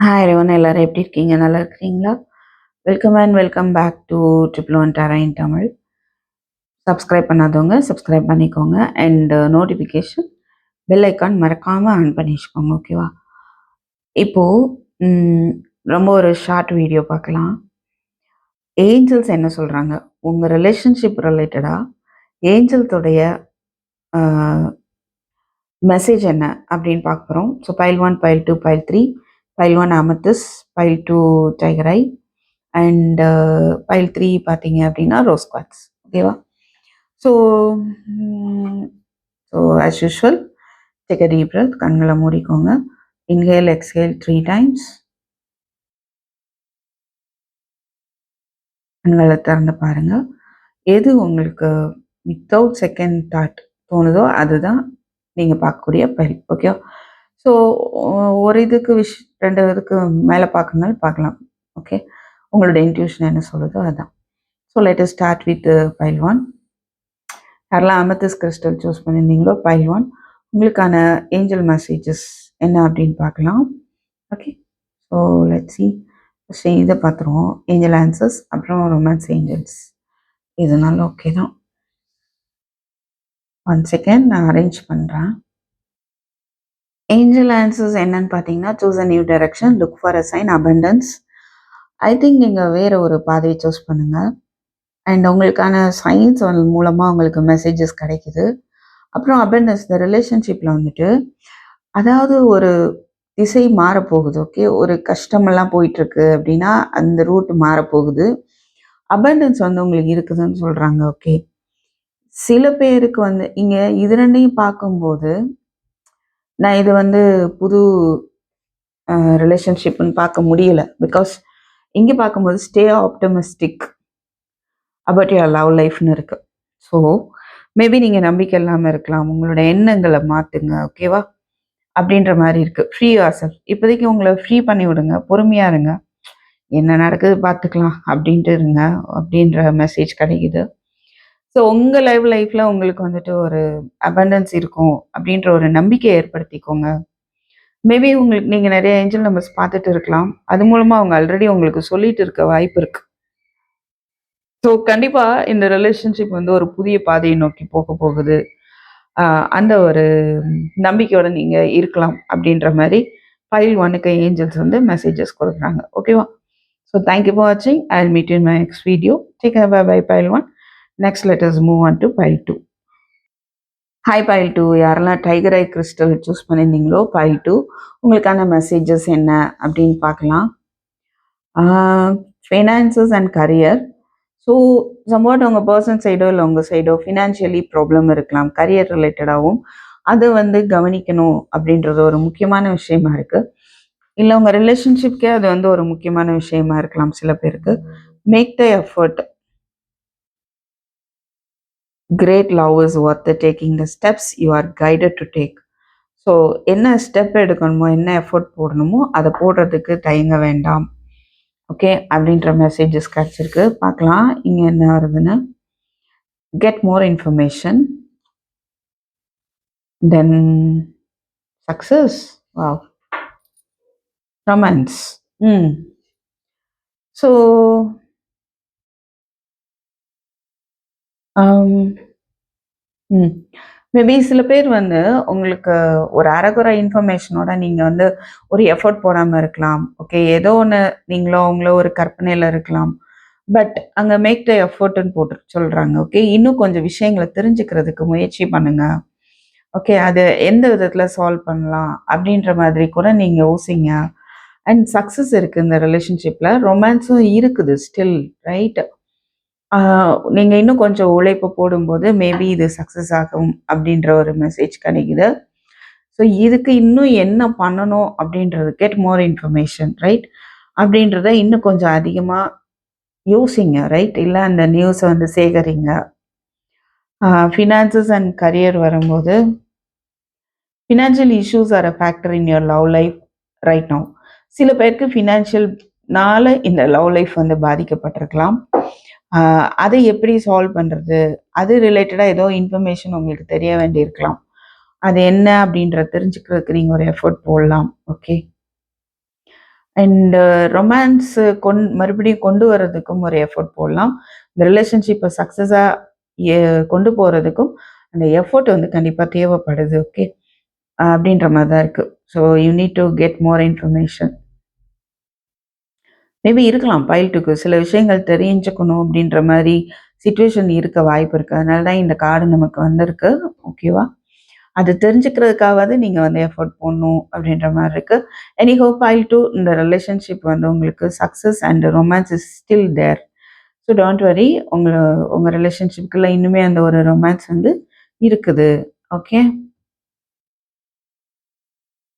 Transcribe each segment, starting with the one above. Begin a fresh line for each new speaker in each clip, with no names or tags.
Hi everyone, எல்லாரும் எப்படி இருக்கீங்க? நல்லா இருக்கிறீங்களா? Welcome back to triple one terrain Tamil. Subscribe பண்ணாதவங்க சப்ஸ்கிரைப் பண்ணிக்கோங்க அண்ட் நோட்டிஃபிகேஷன் பெல் ஐக்கான் மறக்காமல் ஆன் பண்ணி வச்சுக்கோங்க. ஓகேவா? இப்போது ரொம்ப ஒரு ஷார்ட் வீடியோ பார்க்கலாம். ஏஞ்சல்ஸ் என்ன சொல்கிறாங்க உங்கள் ரிலேஷன்ஷிப் ரிலேட்டடாக ஏஞ்சல்ஸோடைய மெசேஜ் என்ன அப்படின்னு பார்க்க போகிறோம். So pile 1, pile 2, pile 3. Pile 1 amethyst, pile 2 tiger eye and pile 3 பார்த்தீங்க அப்படின்னா ரோஸ் குவார்ட்ஸ். ஓகேவா? So as usual take a deep breath. கண்களை மூடிக்கோங்க. Inhale exhale 3 times. கண்களை திறந்து பாருங்க. எது உங்களுக்கு வித்தவுட் செகண்ட் தாட் தோணுதோ அதுதான் நீங்கள் பார்க்கக்கூடிய பைல். ஓகே? ஸோ ஒரு இதுக்கு ரெண்டு இதுக்கு மேலே பார்க்கணும்னாலும் பார்க்கலாம். ஓகே? உங்களோட இன்ட்யூஷன் என்ன சொல்லுதோ அதுதான். So let us start with file 1. யாரெல்லாம் அமெத்திஸ் கிறிஸ்டல் சூஸ் பண்ணியிருந்தீங்களோ பைல் 1 உங்களுக்கான ஏஞ்சல் மெசேஜஸ் என்ன அப்படின்னு பார்க்கலாம். Okay? So let's see. First இதை பார்த்துருவோம். ஏஞ்சல் ஆன்சர்ஸ், அப்புறம் ரொமான்ஸ் ஏஞ்சல்ஸ். இதனால ஓகே தான். 1 செகண்ட் நான் அரேஞ்ச் பண்ணுறேன். ஏஞ்சல் ஆன்சர்ஸ் என்னன்னு பார்த்தீங்கன்னா, choose a new direction, look for a sign, abundance. I think நீங்கள் வேறு ஒரு பாதையை சூஸ் பண்ணுங்கள். அண்ட் உங்களுக்கான சயின்ஸ் மூலமாக உங்களுக்கு மெசேஜஸ் கிடைக்குது. அப்புறம் அபண்டன்ஸ், இந்த ரிலேஷன்ஷிப்பில் வந்துட்டு அதாவது ஒரு திசை மாறப்போகுது. ஓகே? ஒரு கஷ்டமெல்லாம் போயிட்டுருக்கு அப்படின்னா அந்த ரூட் மாறப்போகுது. அபண்டன்ஸ் உங்களுக்கு இருக்குதுன்னு சொல்கிறாங்க. ஓகே? சில பேருக்கு இங்கே இது ரெண்டையும் பார்க்கும்போது நான் இது புது ரிலேஷன்ஷிப்னு பார்க்க முடியல. பிகாஸ் இங்கே பார்க்கும்போது stay optimistic about your love லைஃப்னு இருக்குது. ஸோ மேபி நீங்கள் நம்பிக்கை இல்லாமல் இருக்கலாம். உங்களோட எண்ணங்களை மாற்றுங்க. ஓகேவா? அப்படின்ற மாதிரி இருக்குது. ஃப்ரீ யுவர் இப்போதைக்கு உங்களை ஃப்ரீ பண்ணி விடுங்க. பொறுமையாக இருங்க. என்ன நடக்குது பார்த்துக்கலாம் அப்படின்ட்டு இருங்க அப்படின்ற மெசேஜ் கிடைக்குது. ஸோ உங்கள் லைஃப்பில் உங்களுக்கு வந்துட்டு ஒரு அபண்டன்ஸ் இருக்கும் அப்படின்ற ஒரு நம்பிக்கையை ஏற்படுத்திக்கோங்க. மேபி உங்களுக்கு நீங்கள் நிறைய ஏஞ்சல் நம்பர்ஸ் பார்த்துட்டு இருக்கலாம். அது மூலமாக அவங்க ஆல்ரெடி உங்களுக்கு சொல்லிட்டு இருக்க வாய்ப்பு இருக்குது. ஸோ கண்டிப்பாக இந்த ரிலேஷன்ஷிப் ஒரு புதிய பாதையை நோக்கி போக போகுது. அந்த ஒரு நம்பிக்கையோட நீங்கள் இருக்கலாம் அப்படின்ற மாதிரி பைல் 1க்கு ஏஞ்சல்ஸ் மெசேஜஸ் கொடுக்குறாங்க. ஓகேவா? ஸோ தேங்க்யூ ஃபார் வாட்சிங். I will meet you in my next video. Take care. Bye bye pile 1. Next let us move on to pile 2. Hi pile 2. யாரெல்லாம் டைகர் ஐ கிறிஸ்டல் சூஸ் பண்ணியிருந்தீங்களோ pile 2 உங்களுக்கான messages என்ன அப்படின்னு பார்க்கலாம். Finances and career. So somewhat உங்கள் person சைடோ இல்லை உங்கள் சைடோ ஃபினான்ஷியலி ப்ராப்ளம் இருக்கலாம். கரியர் ரிலேட்டடாகவும் அதை கவனிக்கணும் அப்படின்றது ஒரு முக்கியமான விஷயமா இருக்குது. இல்லை உங்கள் ரிலேஷன்ஷிப்கே அது ஒரு முக்கியமான விஷயமா இருக்கலாம் சில பேருக்கு. Make the effort. Great love is worth taking the steps you are guided to take. So என்ன ஸ்டெப் எடுக்கணுமோ, என்ன எஃபர்ட் போடணுமோ அதை போடுறதுக்கு தயங்க வேண்டாம். ஓகே? அப்படின்ற மெசேஜஸ் கிடச்சிருக்கு. பார்க்கலாம் இங்கே என்ன வருதுன்னு. Get more information, then success, wow, romance. So maybe சில பேர் உங்களுக்கு ஒரு அரைகுறை இன்ஃபர்மேஷனோட நீங்கள் ஒரு எஃபர்ட் போடாமல் இருக்கலாம். ஓகே? ஏதோ ஒன்று அவங்களோ ஒரு கற்பனையில் இருக்கலாம். பட் அங்கே மேக் த எஃபர்ட்னு போட்டு சொல்கிறாங்க. ஓகே? இன்னும் கொஞ்சம் விஷயங்களை தெரிஞ்சுக்கிறதுக்கு முயற்சி பண்ணுங்க. ஓகே? அது எந்த விதத்தில் சால்வ் பண்ணலாம் அப்படின்ற மாதிரி கூட நீங்கள் யோசிங்க. அண்ட் சக்ஸஸ் இருக்குது இந்த ரிலேஷன்ஷிப்பில். ரொமான்ஸும் இருக்குது ஸ்டில். ரைட்? நீங்கள் இன்னும் கொஞ்சம் உழைப்பு போடும்போது மேபி இது சக்ஸஸ் ஆகும் அப்படின்ற ஒரு மெசேஜ் கிடைக்குது. ஸோ இதுக்கு இன்னும் என்ன பண்ணணும் அப்படின்றது, கெட் மோர் இன்ஃபர்மேஷன், ரைட்? அப்படின்றத இன்னும் கொஞ்சம் அதிகமாக யோசிங்க. ரைட்? இல்லை அந்த நியூஸை சேகரிங்க. ஃபினான்சஸ் அண்ட் கரியர் வரும்போது financial issues are a factor in your love life right now. சில பேருக்கு ஃபினான்ஷியல்னால இந்த லவ் லைஃப் பாதிக்கப்பட்டிருக்கலாம். அதை எப்படி சால்வ் பண்ணுறது, அது ரிலேட்டடாக ஏதோ இன்ஃபர்மேஷன் உங்களுக்கு தெரிய வேண்டியிருக்கலாம். அது என்ன அப்படின்றத தெரிஞ்சுக்கிறதுக்கு நீங்கள் ஒரு எஃபர்ட் போடலாம். ஓகே? அண்ட் ரொமான்ஸ் மறுபடியும் கொண்டு வர்றதுக்கும் ஒரு எஃபோர்ட் போடலாம். இந்த ரிலேஷன்ஷிப்பை சக்ஸஸாக கொண்டு போகிறதுக்கும் அந்த எஃபோர்ட் வந்து கண்டிப்பாக தேவைப்படுது. ஓகே, அப்படின்ற மாதிரி தான் இருக்குது. So you need to get more information. Maybe இருக்கலாம் பைல் 2க்கு சில விஷயங்கள் தெரிஞ்சுக்கணும் அப்படின்ற மாதிரி சிச்சுவேஷன் இருக்க வாய்ப்பு இருக்குது. அதனால தான் இந்த கார்டு நமக்கு வந்திருக்கு. ஓகேவா? அது தெரிஞ்சுக்கிறதுக்காவது நீங்கள் வந்து எஃபோர்ட் போடணும் அப்படின்ற மாதிரி இருக்குது. எனிஹோ பைல் 2 இந்த ரிலேஷன்ஷிப் வந்து உங்களுக்கு success and romance is still there. So don't worry, உங்கள் ரிலேஷன்ஷிப்புக்குள்ள இன்னுமே அந்த ஒரு ரொமான்ஸ் வந்து இருக்குது. ஓகே,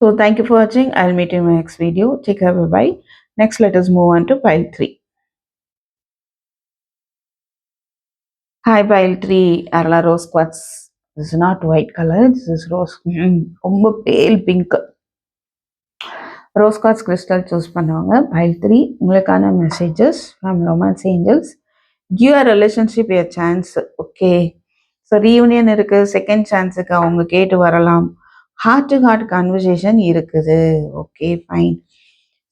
ஸோ தேங்க்யூ ஃபார் வாட்சிங். I will meet you in my next video. Take care, bye bye. Next, let us move on to pile 3. Hi, pile 3. Arla rose quartz. This is not white color. This is rose. ரொம்ப pale pink. Rose quartz crystal choose பண்ணுவாங்க. Pile 3 உங்களுக்கான messages from romance angels. Give a relationship a chance. Okay, so reunion இருக்குது. Second சான்ஸுக்கு அவங்க கேட்டு வரலாம். Heart to heart conversation இருக்குது. Okay, fine.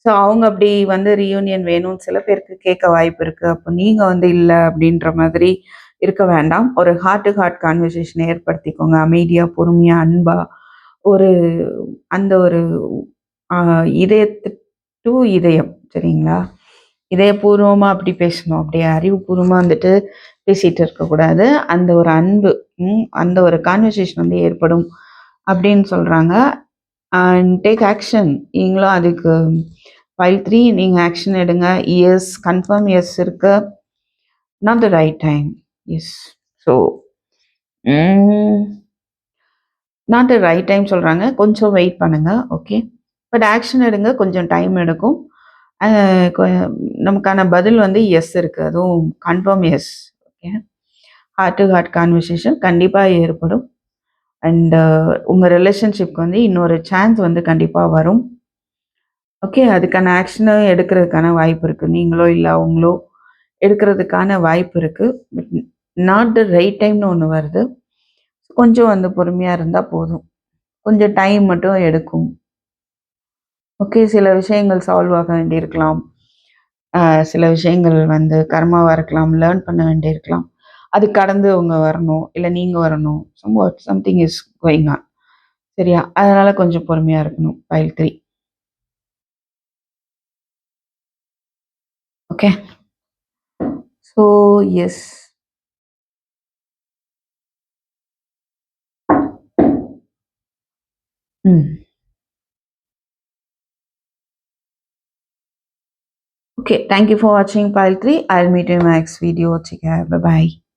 So அவங்க அப்படி வந்து ரீயூனியன் வேணும்னு சில பேருக்கு கேட்க வாய்ப்பு இருக்குது. அப்போ நீங்கள் வந்து இல்லை அப்படின்ற மாதிரி இருக்க வேண்டாம். ஒரு ஹார்ட் டு ஹார்ட் கான்வர்சேஷன் ஏற்படுத்திக்கோங்க. அமைதியாக, பொறுமையாக, அன்பாக, ஒரு அந்த ஒரு இதயத்து டு இதயம், சரிங்களா? இதயபூர்வமாக அப்படி பேசணும். அப்படியே அறிவுபூர்வமாக வந்துட்டு பேசிகிட்டு இருக்கக்கூடாது. அந்த ஒரு அன்பு, அந்த ஒரு கான்வர்சேஷன் வந்து ஏற்படும் அப்படின்னு சொல்கிறாங்க. And take action. நீங்களும் அதுக்கு பைல் 3 நீங்கள் ஆக்ஷன் எடுங்க. எஸ், கன்ஃபார்ம் எஸ் இருக்கு. Not the right time. Yes, so not the right time சொல்கிறாங்க. கொஞ்சம் வெயிட் பண்ணுங்கள். ஓகே, பட் ஆக்ஷன் எடுங்க. கொஞ்சம் டைம் எடுக்கும். நமக்கான பதில் வந்து எஸ் இருக்குது. அதுவும் confirm yes. Okay, heart to heart conversation கண்டிப்பாக ஏற்படும். அண்ட் உங்கள் ரிலேஷன்ஷிப்க்கு வந்து இன்னொரு சான்ஸ் வந்து கண்டிப்பாக வரும். ஓகே, அதுக்கான ஆக்ஷனும் எடுக்கிறதுக்கான வாய்ப்பு இருக்குது. நீங்களோ இல்லை அவங்களோ எடுக்கிறதுக்கான வாய்ப்பு இருக்குது. பட் நாட் த ரைட் டைம்னு ஒன்று வருது. கொஞ்சம் வந்து பொறுமையாக இருந்தால் போதும். கொஞ்சம் டைம் மட்டும் எடுக்கும். ஓகே, சில விஷயங்கள் சால்வ் ஆக வேண்டியிருக்கலாம். சில விஷயங்கள் வந்து கர்மாவாக இருக்கலாம், லேர்ன் பண்ண வேண்டியிருக்கலாம். அது கடந்து அவங்க வரணும், இல்லை நீங்கள் வரணும். Something is going on. சரியா? அதனால் கொஞ்சம் பொறுமையாக இருக்கணும். Pile 3. Okay, so yes. Okay, thank you for watching pile 3. I'll meet you in my next video. Take care. Bye bye.